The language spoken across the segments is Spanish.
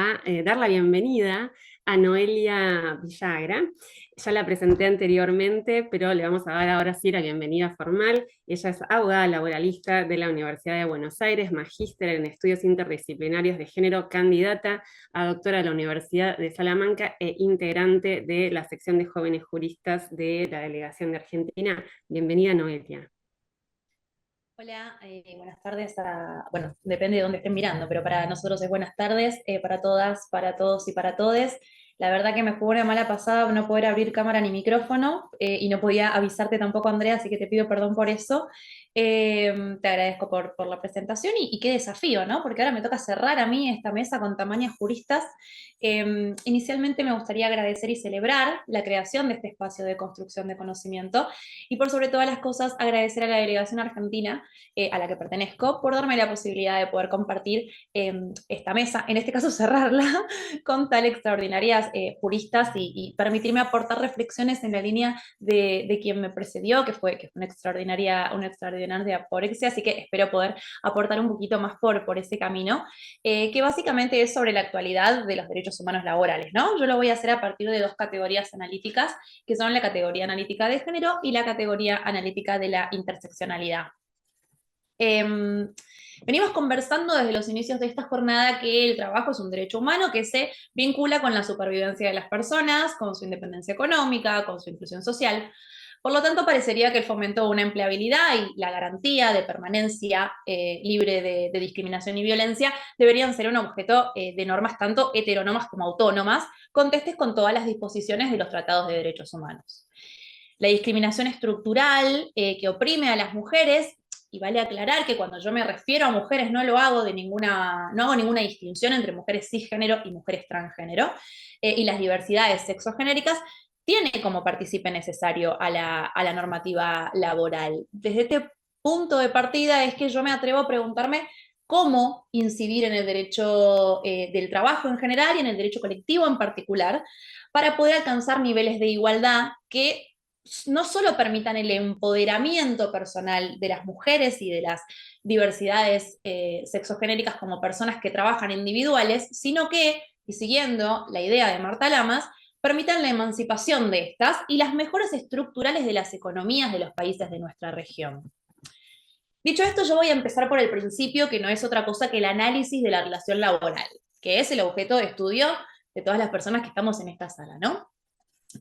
a dar la bienvenida a Noelia Villagra. Ya la presenté anteriormente, pero le vamos a dar ahora sí la bienvenida formal. Ella es abogada laboralista de la Universidad de Buenos Aires, magíster en estudios interdisciplinarios de género, candidata a doctora de la Universidad de Salamanca e integrante de la sección de jóvenes juristas de la Delegación de Argentina. Bienvenida, Noelia. Hola, buenas tardes bueno, depende de dónde estén mirando, pero para nosotros es buenas tardes, para todas, para todos y para todes. La verdad que me jugó una mala pasada no poder abrir cámara ni micrófono, y no podía avisarte tampoco, Andrea, así que te pido perdón por eso. Te agradezco por la presentación y qué desafío, ¿no? Porque ahora me toca cerrar a mí esta mesa con tamaños juristas. Inicialmente me gustaría agradecer y celebrar la creación de este espacio de construcción de conocimiento y por sobre todas las cosas agradecer a la delegación argentina, a la que pertenezco, por darme la posibilidad de poder compartir esta mesa, en este caso cerrarla, con tan extraordinarias juristas y permitirme aportar reflexiones en la línea de quien me precedió, que fue una extraordinaria porexia, así que espero poder aportar un poquito más por ese camino, que básicamente es sobre la actualidad de los derechos humanos laborales, ¿no? Yo lo voy a hacer a partir de dos categorías analíticas, que son la categoría analítica de género y la categoría analítica de la interseccionalidad. Venimos conversando desde los inicios de esta jornada que el trabajo es un derecho humano que se vincula con la supervivencia de las personas, con su independencia económica, con su inclusión social. Por lo tanto, parecería que el fomento de una empleabilidad y la garantía de permanencia libre de discriminación y violencia deberían ser un objeto de normas tanto heterónomas como autónomas, contestes con todas las disposiciones de los tratados de derechos humanos. La discriminación estructural que oprime a las mujeres, y vale aclarar que cuando yo me refiero a mujeres no hago ninguna distinción entre mujeres cisgénero y mujeres transgénero, y las diversidades sexogenéricas, tiene como partícipe necesario a la normativa laboral. Desde este punto de partida es que yo me atrevo a preguntarme cómo incidir en el derecho del trabajo en general y en el derecho colectivo en particular, para poder alcanzar niveles de igualdad que no solo permitan el empoderamiento personal de las mujeres y de las diversidades sexogenéricas como personas que trabajan individuales, sino que, y siguiendo la idea de Marta Lamas, permitan la emancipación de estas y las mejoras estructurales de las economías de los países de nuestra región. Dicho esto, yo voy a empezar por el principio, que no es otra cosa que el análisis de la relación laboral, que es el objeto de estudio de todas las personas que estamos en esta sala, ¿no?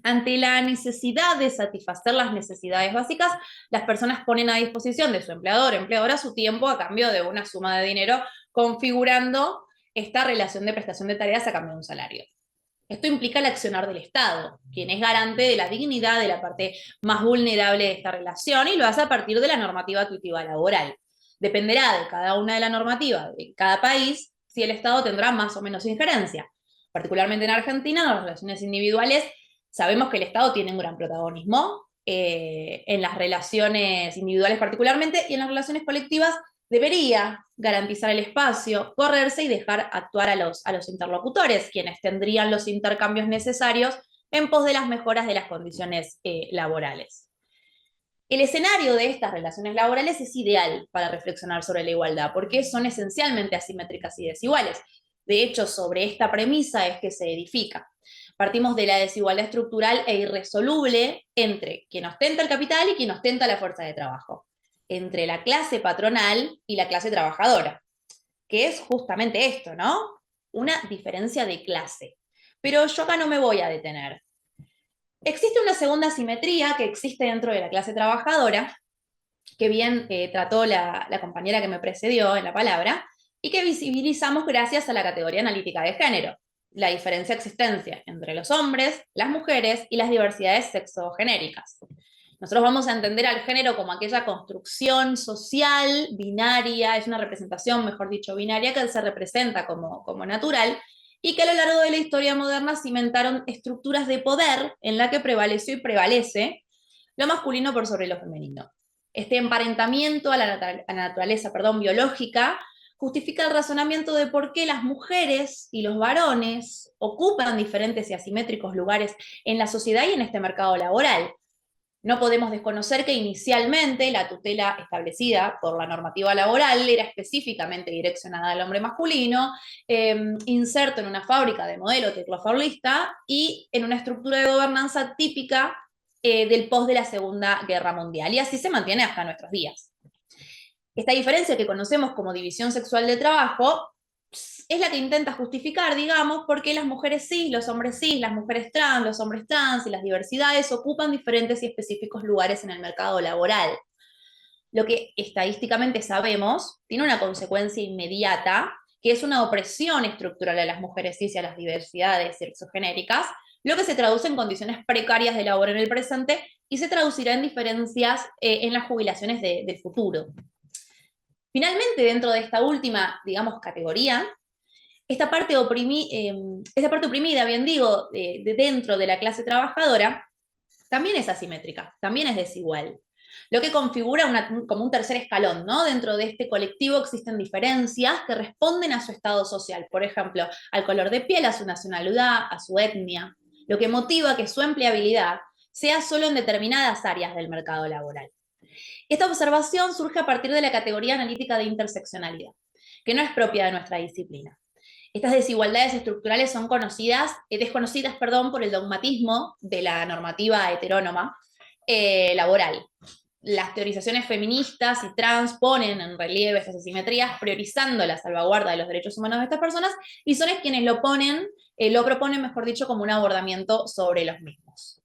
Ante la necesidad de satisfacer las necesidades básicas, las personas ponen a disposición de su empleador o empleadora su tiempo a cambio de una suma de dinero, configurando esta relación de prestación de tareas a cambio de un salario. Esto implica el accionar del Estado, quien es garante de la dignidad de la parte más vulnerable de esta relación, y lo hace a partir de la normativa tuitiva laboral. Dependerá de cada una de las normativas de cada país si el Estado tendrá más o menos injerencia. Particularmente en Argentina, en las relaciones individuales, sabemos que el Estado tiene un gran protagonismo, en las relaciones individuales particularmente, y en las relaciones colectivas debería garantizar el espacio, correrse y dejar actuar a los interlocutores, quienes tendrían los intercambios necesarios en pos de las mejoras de las condiciones laborales. El escenario de estas relaciones laborales es ideal para reflexionar sobre la igualdad, porque son esencialmente asimétricas y desiguales. De hecho, sobre esta premisa es que se edifica. Partimos de la desigualdad estructural e irresoluble entre quien ostenta el capital y quien ostenta la fuerza de trabajo, entre la clase patronal y la clase trabajadora, que es justamente esto, ¿no? Una diferencia de clase. Pero yo acá no me voy a detener. Existe una segunda asimetría que existe dentro de la clase trabajadora, que bien trató la compañera que me precedió en la palabra, y que visibilizamos gracias a la categoría analítica de género, la diferencia existencia entre los hombres, las mujeres y las diversidades sexogenéricas. Nosotros vamos a entender al género como aquella construcción social binaria, es una representación, mejor dicho, binaria, que se representa como natural, y que a lo largo de la historia moderna cimentaron estructuras de poder en la que prevaleció y prevalece lo masculino por sobre lo femenino. Este emparentamiento a la naturaleza biológica justifica el razonamiento de por qué las mujeres y los varones ocupan diferentes y asimétricos lugares en la sociedad y en este mercado laboral. No podemos desconocer que inicialmente la tutela establecida por la normativa laboral era específicamente direccionada al hombre masculino, inserto en una fábrica de modelo tecloforlista y en una estructura de gobernanza típica del post de la Segunda Guerra Mundial. Y así se mantiene hasta nuestros días. Esta diferencia que conocemos como división sexual de trabajo es la que intenta justificar, digamos, por qué las mujeres cis, los hombres cis, las mujeres trans, los hombres trans y las diversidades ocupan diferentes y específicos lugares en el mercado laboral. Lo que estadísticamente sabemos tiene una consecuencia inmediata, que es una opresión estructural a las mujeres cis y a las diversidades sexogenéricas, lo que se traduce en condiciones precarias de labor en el presente y se traducirá en diferencias en las jubilaciones del futuro. Finalmente, dentro de esta última, digamos, categoría, esta parte oprimida, bien digo, de dentro de la clase trabajadora, también es asimétrica, también es desigual. Lo que configura como un tercer escalón, ¿no? Dentro de este colectivo existen diferencias que responden a su estado social, por ejemplo, al color de piel, a su nacionalidad, a su etnia, lo que motiva que su empleabilidad sea solo en determinadas áreas del mercado laboral. Esta observación surge a partir de la categoría analítica de interseccionalidad, que no es propia de nuestra disciplina. Estas desigualdades estructurales son desconocidas por el dogmatismo de la normativa heterónoma laboral. Las teorizaciones feministas y trans ponen en relieve estas asimetrías, priorizando la salvaguarda de los derechos humanos de estas personas, y son quienes lo proponen, mejor dicho, como un abordamiento sobre los mismos.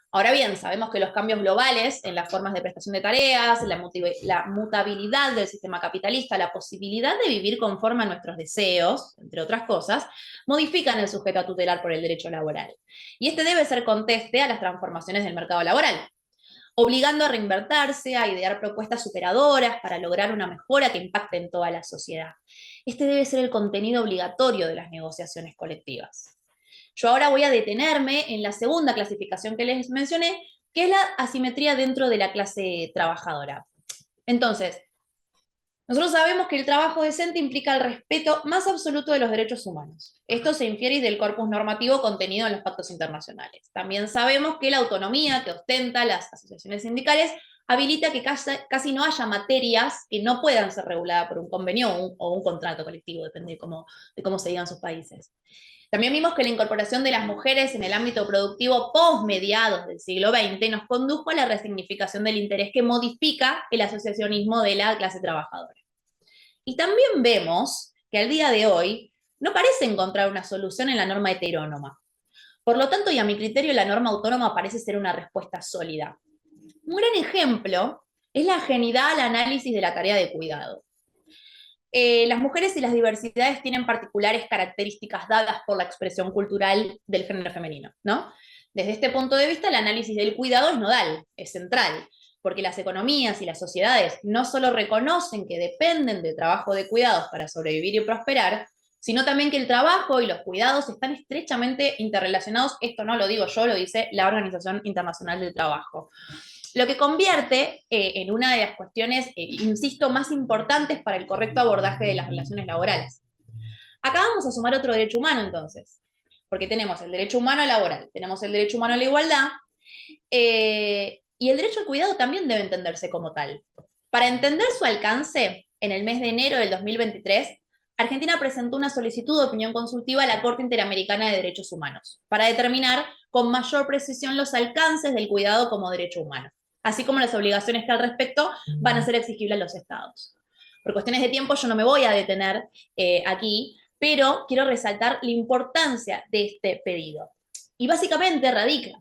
Ahora bien, sabemos que los cambios globales en las formas de prestación de tareas, la mutabilidad del sistema capitalista, la posibilidad de vivir conforme a nuestros deseos, entre otras cosas, modifican el sujeto a tutelar por el derecho laboral. Y este debe ser conteste a las transformaciones del mercado laboral, obligando a reinvertirse, a idear propuestas superadoras para lograr una mejora que impacte en toda la sociedad. Este debe ser el contenido obligatorio de las negociaciones colectivas. Yo ahora voy a detenerme en la segunda clasificación que les mencioné, que es la asimetría dentro de la clase trabajadora. Entonces, nosotros sabemos que el trabajo decente implica el respeto más absoluto de los derechos humanos. Esto se infiere del corpus normativo contenido en los pactos internacionales. También sabemos que la autonomía que ostenta las asociaciones sindicales habilita que casi no haya materias que no puedan ser reguladas por un convenio o un contrato colectivo, depende de cómo se digan sus países. También vimos que la incorporación de las mujeres en el ámbito productivo post-mediados del siglo XX nos condujo a la resignificación del interés que modifica el asociacionismo de la clase trabajadora. Y también vemos que al día de hoy no parece encontrar una solución en la norma heterónoma. Por lo tanto, y a mi criterio, la norma autónoma parece ser una respuesta sólida. Un gran ejemplo es la ajenidad al análisis de la tarea de cuidado. Las mujeres y las diversidades tienen particulares características dadas por la expresión cultural del género femenino, ¿no? Desde este punto de vista, el análisis del cuidado es nodal, es central, porque las economías y las sociedades no solo reconocen que dependen del trabajo de cuidados para sobrevivir y prosperar, sino también que el trabajo y los cuidados están estrechamente interrelacionados. Esto no lo digo yo, lo dice la Organización Internacional del Trabajo. Lo que convierte en una de las cuestiones, insisto, más importantes para el correcto abordaje de las relaciones laborales. Acá vamos a sumar otro derecho humano, entonces, porque tenemos el derecho humano laboral, tenemos el derecho humano a la igualdad, y el derecho al cuidado también debe entenderse como tal. Para entender su alcance, en el mes de enero del 2023, Argentina presentó una solicitud de opinión consultiva a la Corte Interamericana de Derechos Humanos, para determinar con mayor precisión los alcances del cuidado como derecho humano, así como las obligaciones que al respecto van a ser exigibles a los estados. Por cuestiones de tiempo yo no me voy a detener aquí, pero quiero resaltar la importancia de este pedido. Y básicamente radica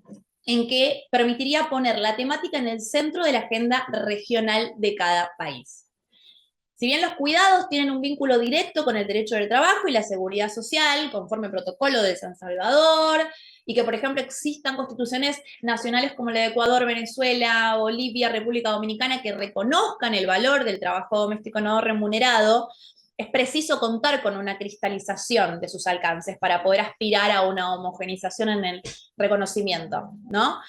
en que permitiría poner la temática en el centro de la agenda regional de cada país. Si bien los cuidados tienen un vínculo directo con el derecho del trabajo y la seguridad social, conforme al protocolo de San Salvador, y que, por ejemplo, existan constituciones nacionales como la de Ecuador, Venezuela, Bolivia, República Dominicana, que reconozcan el valor del trabajo doméstico no remunerado, es preciso contar con una cristalización de sus alcances para poder aspirar a una homogenización en el reconocimiento, ¿no?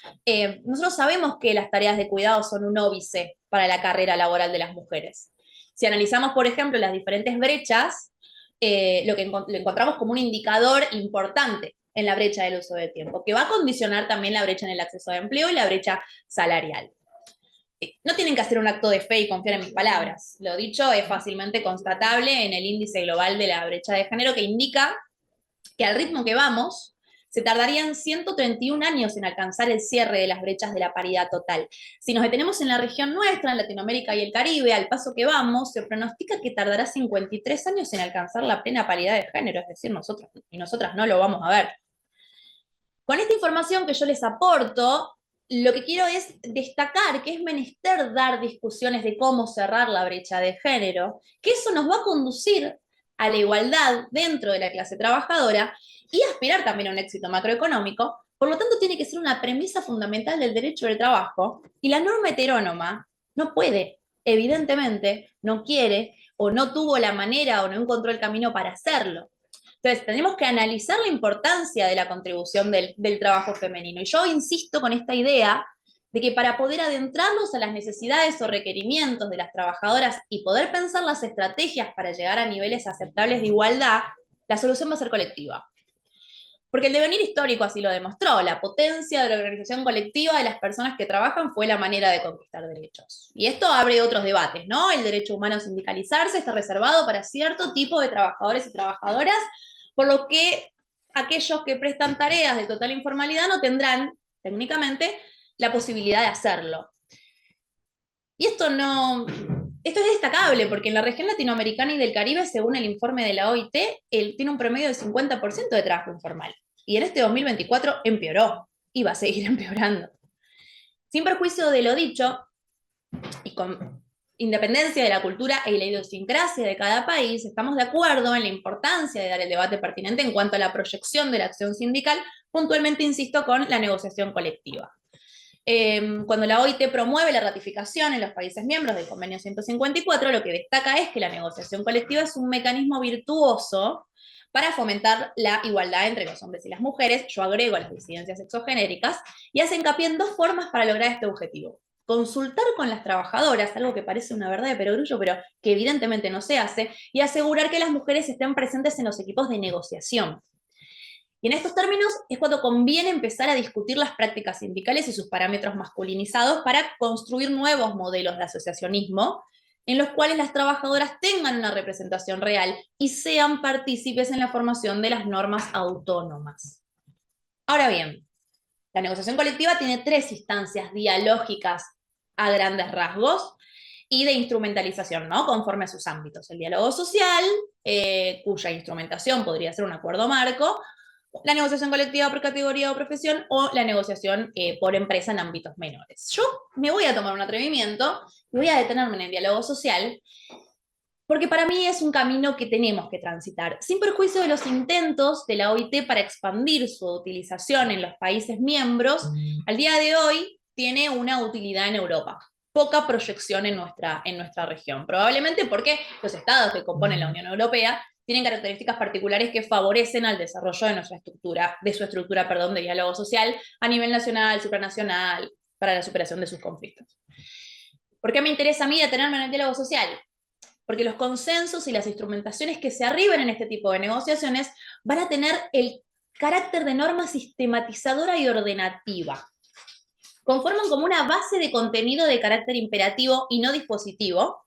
Nosotros sabemos que las tareas de cuidado son un óbice para la carrera laboral de las mujeres. Si analizamos, por ejemplo, las diferentes brechas, lo encontramos como un indicador importante en la brecha del uso de tiempo, que va a condicionar también la brecha en el acceso a empleo y la brecha salarial. No tienen que hacer un acto de fe y confiar en mis palabras. Lo dicho es fácilmente constatable en el índice global de la brecha de género, que indica que al ritmo que vamos, se tardarían 131 años en alcanzar el cierre de las brechas de la paridad total. Si nos detenemos en la región nuestra, en Latinoamérica y el Caribe, al paso que vamos, se pronostica que tardará 53 años en alcanzar la plena paridad de género, es decir, nosotros y nosotras no lo vamos a ver. Con esta información que yo les aporto, lo que quiero es destacar que es menester dar discusiones de cómo cerrar la brecha de género, que eso nos va a conducir a la igualdad dentro de la clase trabajadora y aspirar también a un éxito macroeconómico. Por lo tanto, tiene que ser una premisa fundamental del derecho del trabajo, y la norma heterónoma no puede, evidentemente, no quiere o no tuvo la manera o no encontró el camino para hacerlo. Entonces, tenemos que analizar la importancia de la contribución del trabajo femenino. Y yo insisto con esta idea de que para poder adentrarnos a las necesidades o requerimientos de las trabajadoras y poder pensar las estrategias para llegar a niveles aceptables de igualdad, la solución va a ser colectiva. Porque el devenir histórico así lo demostró. La potencia de la organización colectiva de las personas que trabajan fue la manera de conquistar derechos. Y esto abre otros debates, ¿no? El derecho humano a sindicalizarse está reservado para cierto tipo de trabajadores y trabajadoras, por lo que aquellos que prestan tareas de total informalidad no tendrán, técnicamente, la posibilidad de hacerlo. Y esto es destacable porque en la región latinoamericana y del Caribe, según el informe de la OIT, tiene un promedio del 50% de trabajo informal. Y en este 2024 empeoró y va a seguir empeorando. Sin perjuicio de lo dicho, y con independencia de la cultura y la idiosincrasia de cada país, estamos de acuerdo en la importancia de dar el debate pertinente en cuanto a la proyección de la acción sindical, puntualmente, insisto, con la negociación colectiva. Cuando la OIT promueve la ratificación en los países miembros del Convenio 154, lo que destaca es que la negociación colectiva es un mecanismo virtuoso para fomentar la igualdad entre los hombres y las mujeres. Yo agrego las disidencias sexogenéricas y hace hincapié en dos formas para lograr este objetivo. Consultar con las trabajadoras, algo que parece una verdad de perogrullo, pero que evidentemente no se hace, y asegurar que las mujeres estén presentes en los equipos de negociación. Y en estos términos es cuando conviene empezar a discutir las prácticas sindicales y sus parámetros masculinizados para construir nuevos modelos de asociacionismo en los cuales las trabajadoras tengan una representación real y sean partícipes en la formación de las normas autónomas. Ahora bien, la negociación colectiva tiene tres instancias dialógicas a grandes rasgos y de instrumentalización, ¿no? Conforme a sus ámbitos. El diálogo social, cuya instrumentación podría ser un acuerdo marco, la negociación colectiva por categoría o profesión, o la negociación por empresa en ámbitos menores. Yo me voy a tomar un atrevimiento y voy a detenerme en el diálogo social, porque para mí es un camino que tenemos que transitar, sin perjuicio de los intentos de la OIT para expandir su utilización en los países miembros. Al día de hoy tiene una utilidad en Europa, poca proyección en nuestra región, probablemente porque los estados que componen la Unión Europea tienen características particulares que favorecen al desarrollo de su estructura de diálogo social a nivel nacional, supranacional, para la superación de sus conflictos. ¿Por qué me interesa a mí detenerme en el diálogo social? Porque los consensos y las instrumentaciones que se arriben en este tipo de negociaciones van a tener el carácter de norma sistematizadora y ordenativa. Conforman como una base de contenido de carácter imperativo y no dispositivo,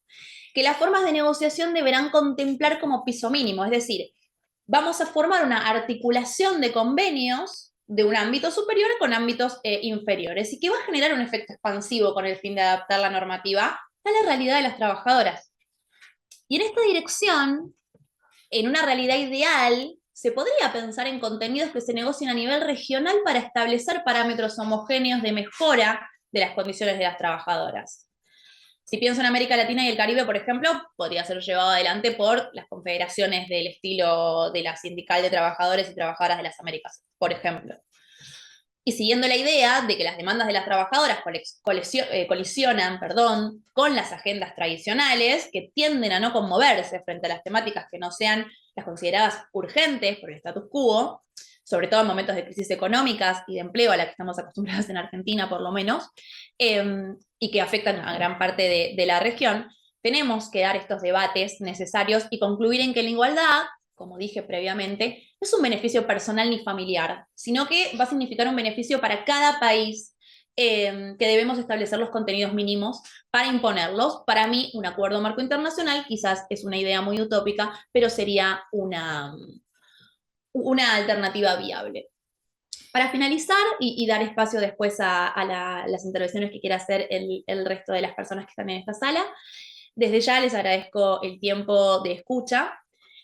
que las formas de negociación deberán contemplar como piso mínimo, es decir, vamos a formar una articulación de convenios de un ámbito superior con ámbitos inferiores, y que va a generar un efecto expansivo con el fin de adaptar la normativa a la realidad de las trabajadoras. Y en esta dirección, en una realidad ideal, se podría pensar en contenidos que se negocien a nivel regional para establecer parámetros homogéneos de mejora de las condiciones de las trabajadoras. Si pienso en América Latina y el Caribe, por ejemplo, podría ser llevado adelante por las confederaciones del estilo de la Sindical de Trabajadores y Trabajadoras de las Américas, por ejemplo. Y siguiendo la idea de que las demandas de las trabajadoras colisionan con las agendas tradicionales, que tienden a no conmoverse frente a las temáticas que no sean las consideradas urgentes por el status quo, sobre todo en momentos de crisis económicas y de empleo a la que estamos acostumbrados en Argentina, por lo menos, y que afectan a gran parte de la región, tenemos que dar estos debates necesarios y concluir en que la igualdad, como dije previamente, es un beneficio personal ni familiar, sino que va a significar un beneficio para cada país, que debemos establecer los contenidos mínimos para imponerlos. Para mí, un acuerdo marco internacional quizás es una idea muy utópica, pero sería una alternativa viable. Para finalizar y dar espacio después a las intervenciones que quiera hacer el resto de las personas que están en esta sala, desde ya les agradezco el tiempo de escucha,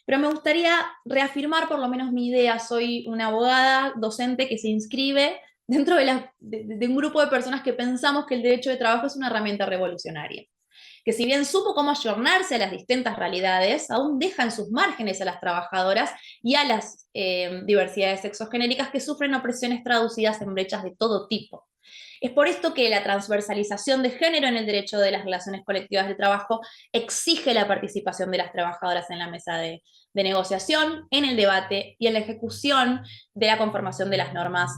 pero me gustaría reafirmar por lo menos mi idea. Soy una abogada docente que se inscribe dentro de un grupo de personas que pensamos que el derecho de trabajo es una herramienta revolucionaria, que si bien supo cómo ayornarse a las distintas realidades, aún deja en sus márgenes a las trabajadoras y a las diversidades sexogenéricas que sufren opresiones traducidas en brechas de todo tipo. Es por esto que la transversalización de género en el derecho de las relaciones colectivas de trabajo exige la participación de las trabajadoras en la mesa de negociación, en el debate y en la ejecución de la conformación de las normas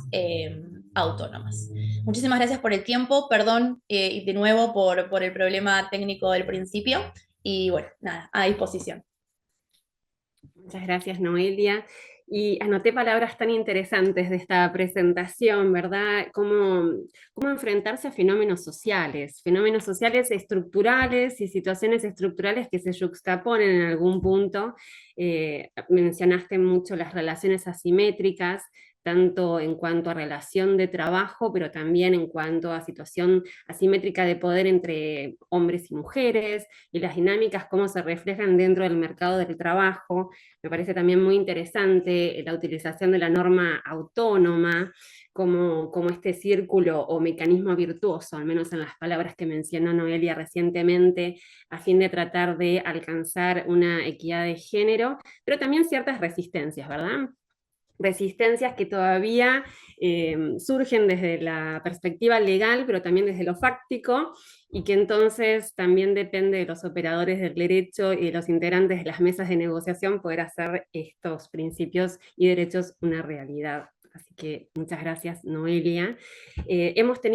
autónomas. Muchísimas gracias por el tiempo, perdón y de nuevo por el problema técnico del principio, y bueno, nada, a disposición. Muchas gracias, Noelia. Y anoté palabras tan interesantes de esta presentación, ¿verdad? Cómo enfrentarse a fenómenos sociales estructurales y situaciones estructurales que se yuxtaponen en algún punto. Mencionaste mucho las relaciones asimétricas, tanto en cuanto a relación de trabajo, pero también en cuanto a situación asimétrica de poder entre hombres y mujeres, y las dinámicas, cómo se reflejan dentro del mercado del trabajo. Me parece también muy interesante la utilización de la norma autónoma como este círculo o mecanismo virtuoso, al menos en las palabras que mencionó Noelia recientemente, a fin de tratar de alcanzar una equidad de género, pero también ciertas resistencias, ¿verdad? Resistencias que todavía surgen desde la perspectiva legal, pero también desde lo fáctico, y que entonces también depende de los operadores del derecho y de los integrantes de las mesas de negociación poder hacer estos principios y derechos una realidad. Así que muchas gracias, Noelia. Hemos tenido